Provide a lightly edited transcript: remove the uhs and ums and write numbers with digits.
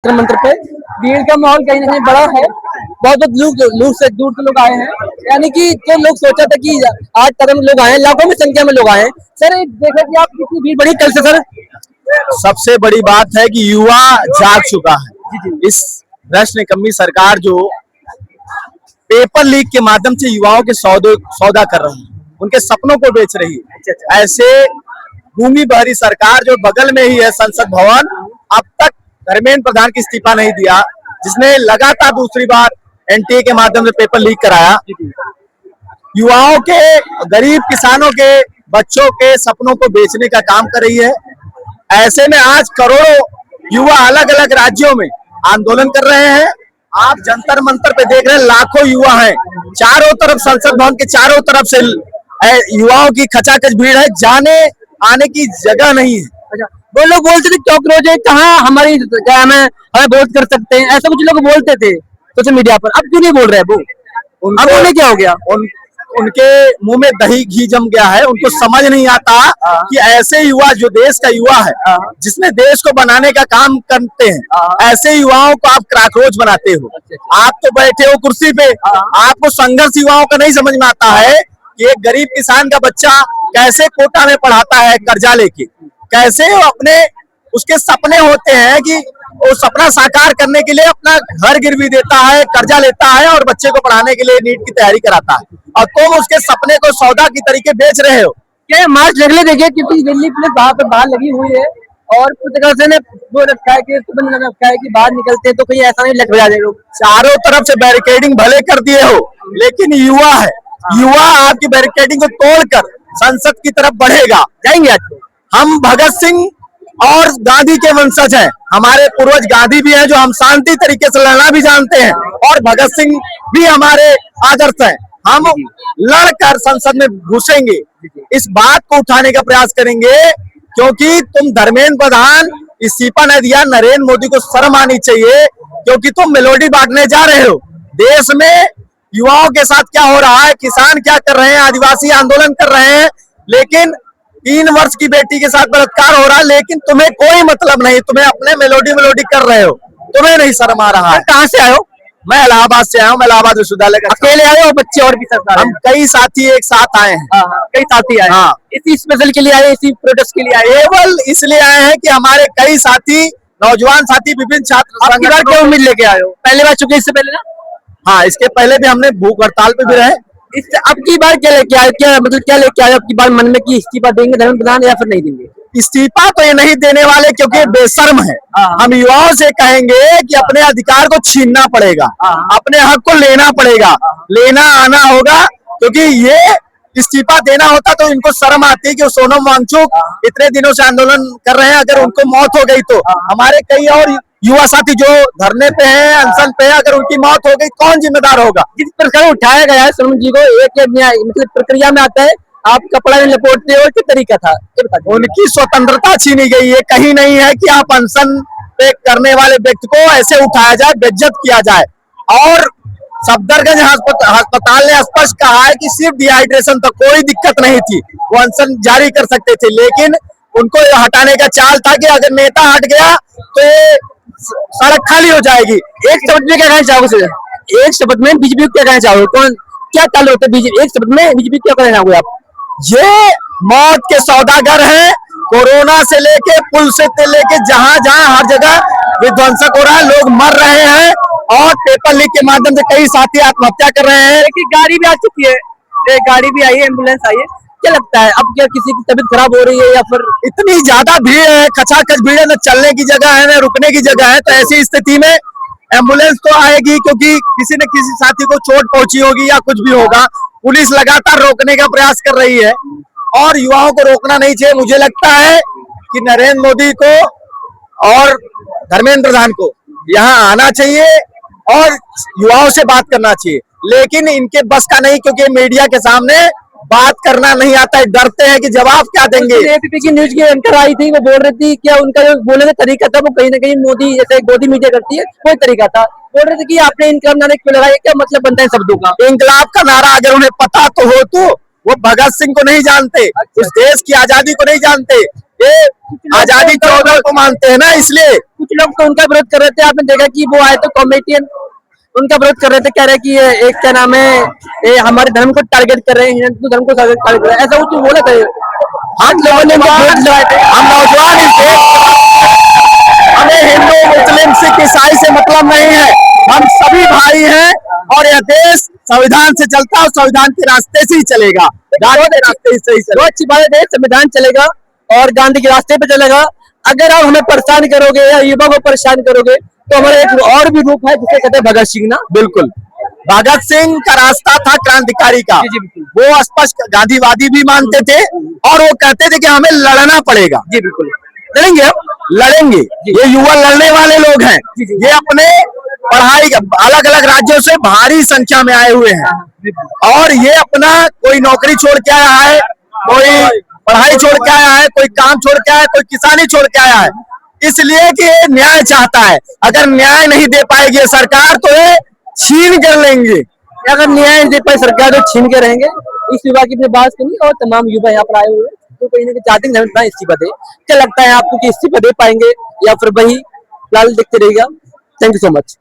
मंत्र पे भीड़ का माहौल कहीं ना कहीं बड़ा है। बहुत लोग से दूर के लोग आए हैं, यानी कि जो लोग सोचा था कि 8 कदम लोग आए हैं, लाखों में संख्या में लोग आए हैं। सर देखा कि आप कितनी भीड़ बढ़ी कल से सर। सबसे बड़ी बात है कि युवा जाग चुका है। इस भ्रष्ट निकम्मी सरकार जो पेपर लीक के माध्यम से युवाओं के सौदा कर रही है, उनके सपनों को बेच रही है। ऐसे भूमि बहरी सरकार जो बगल में ही है संसद भवन, अब तक धर्मेंद्र प्रधान की इस्तीफा नहीं दिया, जिसने लगातार दूसरी बार एनटीए के माध्यम से पेपर लीक कराया। युवाओं के, गरीब किसानों के, बच्चों के सपनों को बेचने का काम कर रही है। ऐसे में आज करोड़ों युवा अलग अलग राज्यों में आंदोलन कर रहे हैं। आप जंतर मंतर पे देख रहे हैं, लाखों युवा हैं। चारों तरफ संसद भवन के चारों तरफ से युवाओं की खचाखच भीड़ है, जाने आने की जगह नहीं है। वो लोग बोलते थे कॉकरोच कहाँ हमारी क्या हमें वोट कर सकते हैं, ऐसा कुछ लोग बोलते थे सोशल मीडिया पर। अब क्यों नहीं बोल रहे वो? अब उन्हें क्या हो गया? उनके मुंह में दही घी जम गया है। उनको समझ नहीं आता कि ऐसे युवा, जो देश का युवा है, जिसने देश को बनाने का काम करते हैं, ऐसे युवाओं को आप क्राकरोच बनाते हो। आप तो बैठे हो कुर्सी पे, आपको संघर्ष युवाओं का नहीं समझ में आता है कि एक गरीब किसान का बच्चा कैसे कोटा में पढ़ाता है कर्जा लेके, कैसे अपने उसके सपने होते हैं कि वो सपना साकार करने के लिए अपना घर गिरवी देता है, कर्जा लेता है और बच्चे को पढ़ाने के लिए नीट की तैयारी कराता है, और तुम उसके सपने को सौदा की तरीके बेच रहे हो। क्या मार्च लगने देखिए, क्योंकि दिल्ली पुलिस वहां पर बाहर लगी हुई है और पुलिस ने वो रखा है कि रखा है कि बाहर निकलते हैं तो कहीं ऐसा नहीं लग रहा है। लोग चारों तरफ से बैरिकेडिंग भले कर दिए हो, लेकिन युवा है, युवा आपकी बैरिकेडिंग को तोड़कर संसद की तरफ बढ़ेगा। जाएंगे आज। हम भगत सिंह और गांधी के वंशज हैं। हमारे पूर्वज गांधी भी हैं, जो हम शांति तरीके से लड़ना भी जानते हैं, और भगत सिंह भी हमारे आदर्श हैं। हम लड़कर संसद में घुसेंगे, इस बात को उठाने का प्रयास करेंगे, क्योंकि तुम धर्मेंद्र प्रधान इस्तीफा न दिया, नरेंद्र मोदी को शर्म आनी चाहिए, क्योंकि तुम मेलोडी बांटने जा रहे हो। देश में युवाओं के साथ क्या हो रहा है, किसान क्या कर रहे हैं, आदिवासी आंदोलन कर रहे हैं, लेकिन 3 वर्ष की बेटी के साथ बलात्कार हो रहा है, लेकिन तुम्हें कोई मतलब नहीं। तुम्हें अपने मेलोडी कर रहे हो, तुम्हें नहीं शर्म आ रहा है। कहाँ से आए हो? मैं इलाहाबाद से आया हूँ। मैं इलाहाबाद विश्वविद्यालय का। अकेले आए हो? बच्चे और भी साथ? हम कई साथी एक साथ आए हैं। कई साथी आए। हाँ, इसी स्पेशल के लिए आए, इसी प्रोटेस्ट के लिए आए? केवल इसलिए आए हैं कि हमारे कई साथी, नौजवान साथी, विभिन्न छात्र क्या उम्मीद लेके आए हो? पहले बार चुके इससे पहले ना? हाँ, इसके पहले भी हमने भूख हड़ताल पे भी रहे। इससे अब की बार क्या लेके आए? क्या मतलब क्या लेके आए अब की बार मन में कि इस्तीफा देंगे धर्मेंद्र प्रधान या फिर नहीं देंगे? इस्तीफा तो ये नहीं देने वाले, क्योंकि बेशर्म है। हम युवाओं से कहेंगे कि अपने अधिकार को छीनना पड़ेगा, अपने हक को लेना पड़ेगा, लेना आना होगा, क्योंकि ये इस्तीफा देना होता तो इनको शर्म आती कि सोनम वांगचुक इतने दिनों से आंदोलन कर रहे हैं, अगर उनको मौत हो गई तो हमारे कई और युवा साथी जो धरने पे हैं, अनशन पे है, अगर उनकी मौत हो गई कौन जिम्मेदार होगा? जिस प्रकार उठाया गया है सोनम जी को, एक मतलब प्रक्रिया में आता है, आप कपड़ा नहीं लपेटते हो, किस तरीका था? उनकी स्वतंत्रता छीनी गई है। कहीं नहीं है कि आप अनशन पे करने वाले व्यक्ति को ऐसे उठाया जाए, बेइज्जत किया जाए। और सफदरगंज अस्पताल ने स्पष्ट कहा है कि सिर्फ डिहाइड्रेशन तक कोई दिक्कत नहीं थी, वो अनशन जारी कर सकते थे, लेकिन उनको हटाने का चाल था कि अगर नेता हट गया तो सड़क खाली हो जाएगी। एक शब्द में क्या कहना चाहोगे? एक शब्द में बीजेपी को क्या कहना चाहोगे? कौन क्या चालू होता है बीजेपी? एक शब्द में बीजेपी क्या कहना चाहोगे आप? ये मौत के सौदागर हैं। कोरोना से लेके, पुल से लेके, जहां जहां हर जगह विध्वंसक हो रहा है, लोग मर रहे हैं, और पेपर लीक के माध्यम से कई साथी आत्महत्या कर रहे हैं। गाड़ी भी आ चुकी है, एक गाड़ी भी आई है, एम्बुलेंस आई है। क्या लगता है अब क्या किसी की तबीयत खराब हो रही है या फिर? इतनी ज्यादा भीड़ है, खचाखच भीड़ है, न चलने की जगह है, न रुकने की जगह है, तो ऐसी स्थिति में एम्बुलेंस तो आएगी, क्योंकि किसी न किसी साथी को चोट पहुंची होगी या कुछ भी होगा। पुलिस लगातार रोकने का प्रयास कर रही है, और युवाओं को रोकना नहीं चाहिए। मुझे लगता है कि नरेंद्र मोदी को और धर्मेंद्र प्रधान को यहाँ आना चाहिए और युवाओं से बात करना चाहिए, लेकिन इनके बस का नहीं, क्योंकि मीडिया के सामने बात करना नहीं आता है, डरते हैं कि जवाब क्या देंगे। एबीपी की न्यूज की एंकर आई थी, वो बोल रही थी, क्या उनका जो बोलने का तरीका था वो कहीं ना कहीं मोदी जैसे गोदी मीडिया करती है कोई तरीका था। बोल रहे थे कि आपने इनकलाब नारे क्यों लगाया, क्या मतलब बनता है शब्दों का? इनकलाब का नारा अगर उन्हें पता तो हो, तो वो भगत सिंह को नहीं जानते, उस देश की आजादी को नहीं जानते, ये आजादी 14 को मानते हैं ना, इसलिए कुछ लोग तो उनका विरोध कर रहे थे, आपने देखा कि वो आए तो कॉमेडियन उनका विरोध कर रहे थे, कह रहे कि ये एक क्या नाम है, ये हमारे धर्म को टारगेट कर रहे हैं, हिंदू धर्म को टारगेट कर रहे हैं, ऐसा कुछ बोला था। आठ लोगों ने हम नौजवान इस देश, हमें हिंदू मुस्लिम सिख ईसाई से मतलब नहीं है, हम सभी भाई हैं और यह देश संविधान से चलता है और संविधान के रास्ते से ही चलेगा, गांधी के रास्ते ही सही चलेगा। बहुत अच्छी बात है, संविधान चलेगा और गांधी के रास्ते पे चलेगा। अगर आप हमें परेशान करोगे या युवा को परेशान करोगे तो हमारा एक और भी रूप है जिसे कहते हैं भगत सिंह ना। बिल्कुल, भगत सिंह का रास्ता था क्रांतिकारी का, जी, बिल्कुल। वो स्पष्ट गांधीवादी भी मानते थे और वो कहते थे कि हमें लड़ना पड़ेगा। जी बिल्कुल, लड़ेंगे, अब लड़ेंगे, ये युवा लड़ने वाले लोग हैं, ये अपने पढ़ाई अलग अलग राज्यों से भारी संख्या में आए हुए हैं और ये अपना कोई नौकरी छोड़ के आया है, कोई पढ़ाई छोड़ के आया है, कोई काम छोड़ के आया है, कोई किसानी छोड़ के आया है, इसलिए कि ये न्याय चाहता है। अगर न्याय नहीं दे पाएगी सरकार तो ये छीन कर लेंगे। अगर न्याय दे पाए सरकार तो छीन के रहेंगे। इस युवा की अपनी बात सुनी और तमाम युवा यहाँ पर आए हुए हैं तो कहीं ना कहीं चाहते हैं इस्तीफा दे। क्या लगता है आपको कि इस्तीफा दे पाएंगे या फिर वही लाल दिखते रहेगा? Thank you so much.